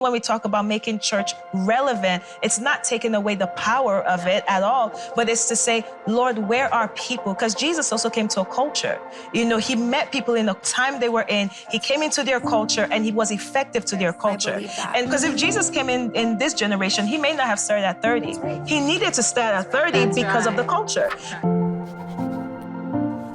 When we talk about making church relevant, it's not taking away the power of it at all, but it's to say, Lord, where are people? Because Jesus also came to a culture. You know, he met people in the time they were in. He came into their culture and he was effective to their culture. And because if Jesus came in this generation, he may not have started at 30. He needed to start at 30 because of the culture.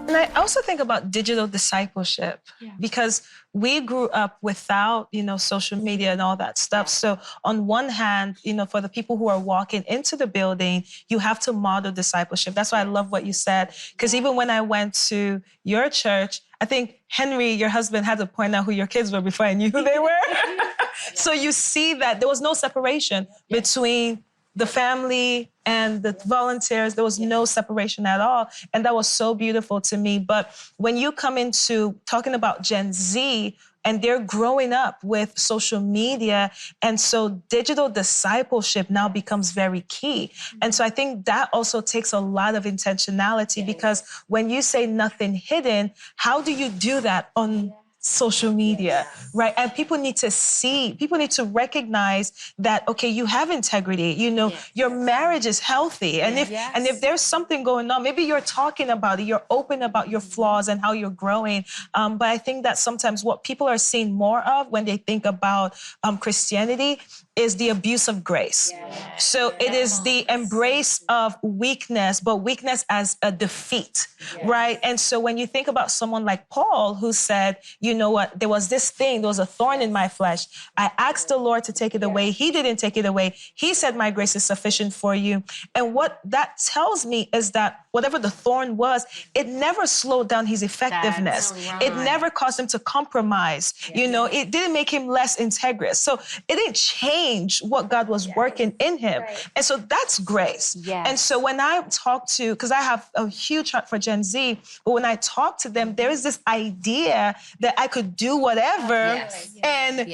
And I also think about digital discipleship because we grew up without, social media and all that stuff. So on one hand, for the people who are walking into the building, you have to model discipleship. That's why I love what you said. Because even when I went to your church, I think Henry, your husband, had to point out who your kids were before I knew who they were. So you see that there was no separation between the family and the volunteers. There was no separation at all. And that was so beautiful to me. But when you come into talking about Gen Z, and they're growing up with social media, and so digital discipleship now becomes very key. And so I think that also takes a lot of intentionality, because when you say nothing hidden, how do you do that on social media, right? And people need to see, people need to recognize that, okay, you have integrity, your marriage is healthy. And if there's something going on, maybe you're talking about it, you're open about your flaws and how you're growing. But I think that sometimes what people are seeing more of when they think about Christianity is the abuse of grace. So it is the embrace of weakness, but weakness as a defeat, right? And so when you think about someone like Paul, who said, you know what, there was this thing, there was a thorn in my flesh. I asked the Lord to take it away. He didn't take it away. He said, my grace is sufficient for you. And what that tells me is that whatever the thorn was, it never slowed down his effectiveness. It never caused him to compromise. It didn't make him less integrous. So it didn't change what God was working in him. And so that's grace. And so when I talk to, because I have a huge heart for Gen Z, but when I talk to them, there is this idea that I could do whatever and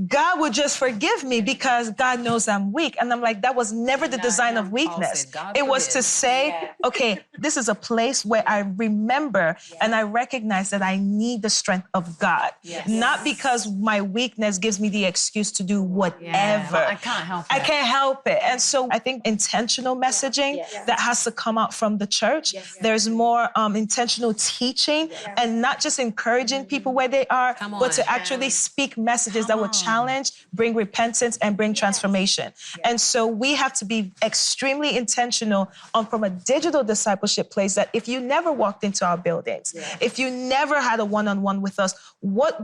God would just forgive me because God knows I'm weak. And I'm like, that was never the design of weakness. It was to say, okay, this is a place where I remember and I recognize that I need the strength of God. Not because my weakness gives me the excuse to do whatever. I can't help it. I can't help it. And so I think intentional messaging that has to come out from the church. There's more intentional teaching and not just encouraging people where they are, but to actually speak messages that would challenge, bring repentance, and bring transformation. And so we have to be extremely intentional from a digital discipleship place, that if you never walked into our buildings, if you never had a one-on-one with us,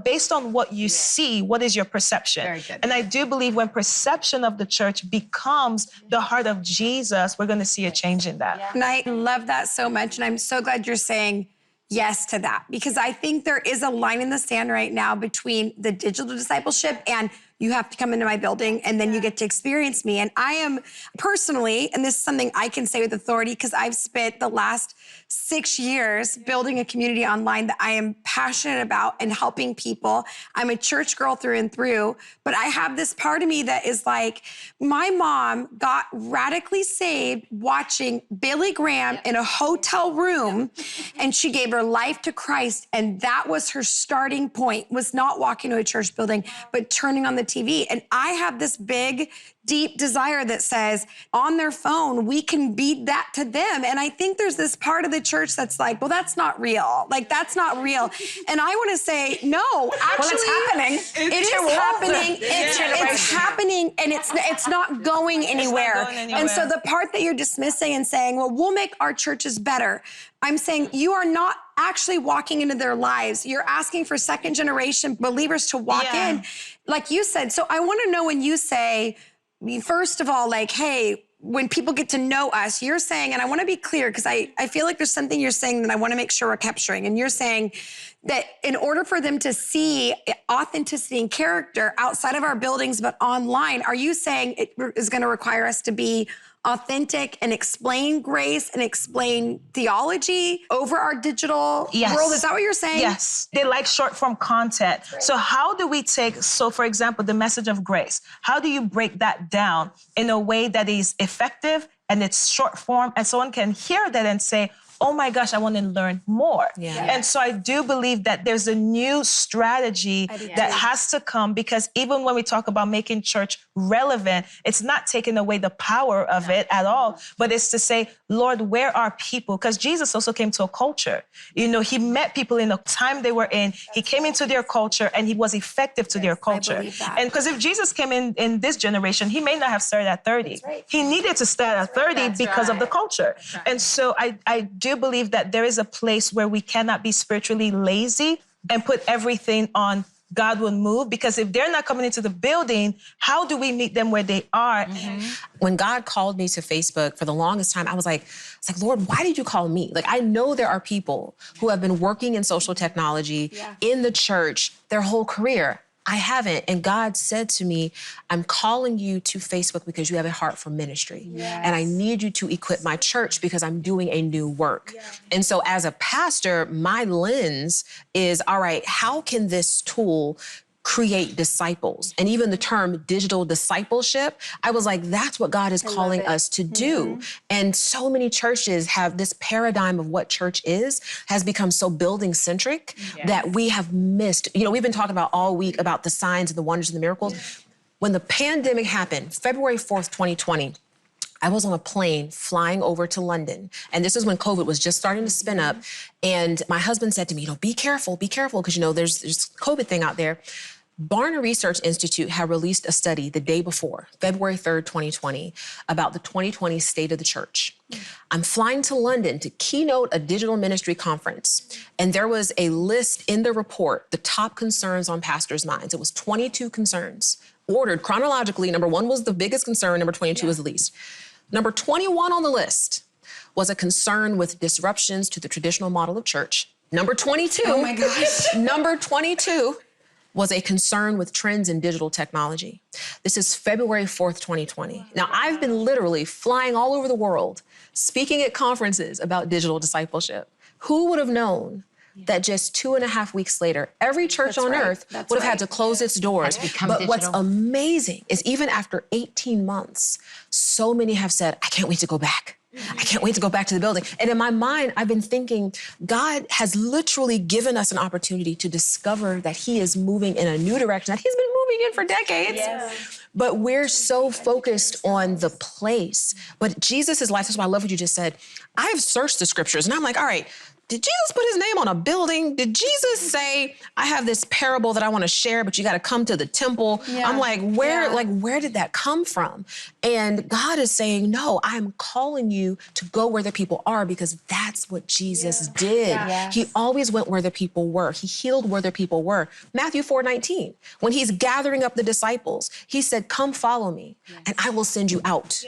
based on what you see, what is your perception? Very good. And I do believe when perception of the church becomes the heart of Jesus, we're going to see a change in that. And I love that so much. And I'm so glad you're saying yes to that, because I think there is a line in the sand right now between the digital discipleship and you have to come into my building and then you get to experience me. And I am personally, and this is something I can say with authority because I've spent the last 6 years building a community online that I am passionate about and helping people. I'm a church girl through and through, but I have this part of me that is like, my mom got radically saved watching Billy Graham in a hotel room, and she gave her life to Christ, and that was her starting point, was not walking to a church building, but turning on the TV. And I have this big, deep desire that says on their phone, we can beat that to them. And I think there's this part of the church that's like, well, that's not real. Like, that's not real. And I want to say, no, actually, it's happening. It is happening. It's happening, and it's not going anywhere. And so the part that you're dismissing and saying, well, we'll make our churches better. I'm saying you are not actually walking into their lives. You're asking for second generation believers to walk in, like you said. So I want to know, when you say, first of all, like, hey, when people get to know us, you're saying, and I want to be clear because I feel like there's something you're saying that I want to make sure we're capturing. And you're saying that in order for them to see authenticity and character outside of our buildings but online, are you saying it is going to require us to be authentic and explain grace and explain theology over our digital world? Is that what you're saying? Yes. They like short form content. So how do we take, for example, the message of grace, how do you break that down in a way that is effective and it's short form and someone can hear that and say, oh my gosh, I want to learn more. And so I do believe that there's a new strategy that has to come, because even when we talk about making church relevant, it's not taking away the power of it at all, but it's to say, Lord, where are people? Because Jesus also came to a culture. You know, he met people in the time they were in. He came into their culture and he was effective to their culture. And because if Jesus came in this generation, he may not have started at 30. He needed to start at 30 because of the culture. And so I do believe that there is a place where we cannot be spiritually lazy and put everything on God will move, because if they're not coming into the building, how do we meet them where they are? When God called me to Facebook, for the longest time, I was like, Lord, why did you call me? Like, I know there are people who have been working in social technology in the church their whole career. I haven't. And God said to me, I'm calling you to Facebook because you have a heart for ministry. And I need you to equip my church because I'm doing a new work. And so as a pastor, my lens is, all right, how can this tool create disciples? And even the term digital discipleship, I was like, that's what God is calling us to do. And so many churches have this paradigm of what church is, has become so building centric that we have missed. You know, we've been talking about all week about the signs and the wonders and the miracles. When the pandemic happened, February 4th, 2020, I was on a plane flying over to London. And this is when COVID was just starting to spin up. And my husband said to me, be careful, because, there's this COVID thing out there. Barna Research Institute had released a study the day before, February 3rd, 2020, about the 2020 state of the church. I'm flying to London to keynote a digital ministry conference. And there was a list in the report, the top concerns on pastors' minds. It was 22 concerns, ordered chronologically. Number 1 was the biggest concern. Number 22 was the least. Number 21 on the list was a concern with disruptions to the traditional model of church. Number 22. Oh my gosh. Number 22 was a concern with trends in digital technology. This is February 4th, 2020. Now, I've been literally flying all over the world, speaking at conferences about digital discipleship. Who would have known that just 2.5 weeks later, every church on earth would have had to close its doors. But what's amazing is even after 18 months, so many have said, I can't wait to go back. I can't wait to go back to the building. And in my mind, I've been thinking, God has literally given us an opportunity to discover that he is moving in a new direction that he's been moving in for decades. But we're so focused on the place. But Jesus' life, that's why I love what you just said. I've searched the scriptures and I'm like, all right, did Jesus put his name on a building? Did Jesus say, I have this parable that I want to share, but you got to come to the temple? I'm like, where did that come from? And God is saying, no, I'm calling you to go where the people are, because that's what Jesus did. He always went where the people were. He healed where the people were. Matthew 4:19, when he's gathering up the disciples, he said, come follow me and I will send you out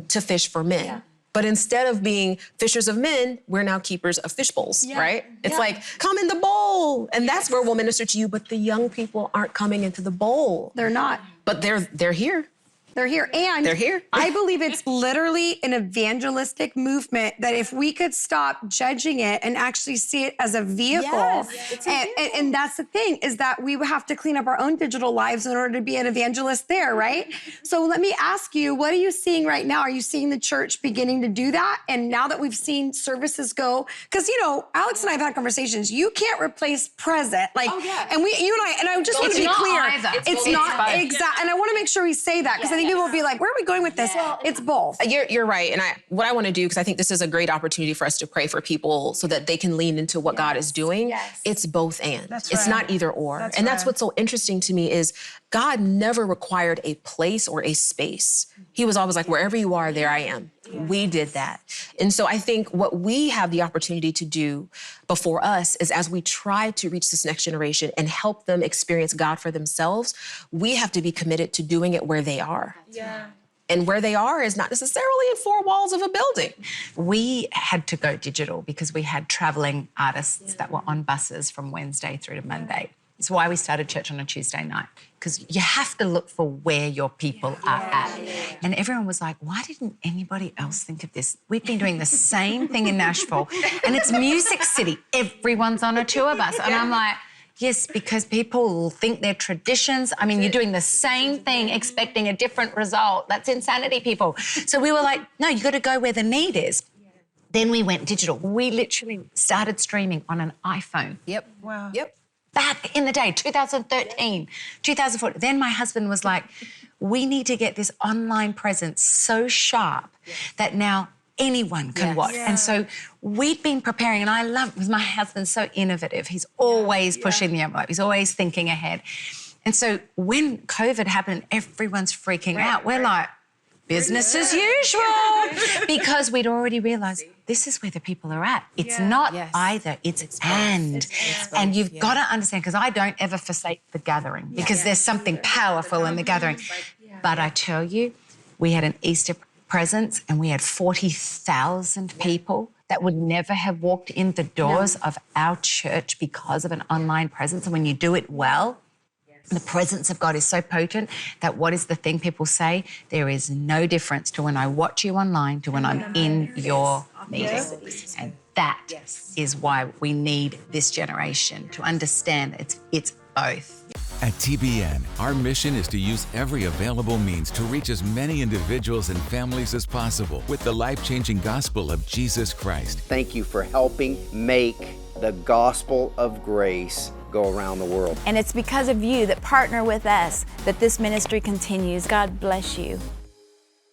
to fish for men. But instead of being fishers of men, we're now keepers of fish bowls, right? It's like, come in the bowl. And that's where we'll minister to you. But the young people aren't coming into the bowl. They're not. But they're here. They're here. And they're here. I believe it's literally an evangelistic movement that if we could stop judging it and actually see it as a vehicle. And that's the thing, is that we would have to clean up our own digital lives in order to be an evangelist there, right? So let me ask you, what are you seeing right now? Are you seeing the church beginning to do that? And now that we've seen services go, because, Alex and I have had conversations, you can't replace present. Like, and I just want to be clear. It's not exact. And I want to make sure we say that, because I think people will be like, where are we going with this? It's both. You're right. And what I want to do, because I think this is a great opportunity for us to pray for people so that they can lean into what God is doing. It's both and. It's not either or. That's what's so interesting to me is God never required a place or a space. He was always like, wherever you are, there I am. We did that. And so I think what we have the opportunity to do before us is, as we try to reach this next generation and help them experience God for themselves, we have to be committed to doing it where they are. And where they are is not necessarily in 4 walls of a building. We had to go digital because we had traveling artists that were on buses from Wednesday through to Monday. It's why we started church on a Tuesday night, because you have to look for where your people are at. And everyone was like, why didn't anybody else think of this? We've been doing the same thing in Nashville, and it's Music City. Everyone's on a tour bus. And I'm like, yes, because people think they're traditions. I mean, you're doing the same thing expecting a different result. That's insanity, people. So we were like, no, you got to go where the need is. Then we went digital. We literally started streaming on an iPhone. Yep. Wow. Yep. Back in the day, 2013, 2014. Then my husband was like, we need to get this online presence so sharp that now anyone can watch. Yeah. And so we'd been preparing, and I love, because my husband's so innovative. He's always pushing the envelope. He's always thinking ahead. And so when COVID happened, everyone's freaking out. We're like, business as usual, because we'd already realised this is where the people are at. It's not either, it's and. And you've got to understand, because I don't ever forsake the gathering, because there's something powerful in the gathering. But I tell you, we had an Easter presence and we had 40,000 people that would never have walked in the doors of our church because of an online presence. And when you do it well, the presence of God is so potent that what is the thing people say? There is no difference to when I watch you online to when I'm in your meeting. And that is why we need this generation to understand it's both. At TBN, our mission is to use every available means to reach as many individuals and families as possible with the life-changing gospel of Jesus Christ. Thank you for helping make the gospel of grace go around the world. And it's because of you that partner with us that this ministry continues. God bless you.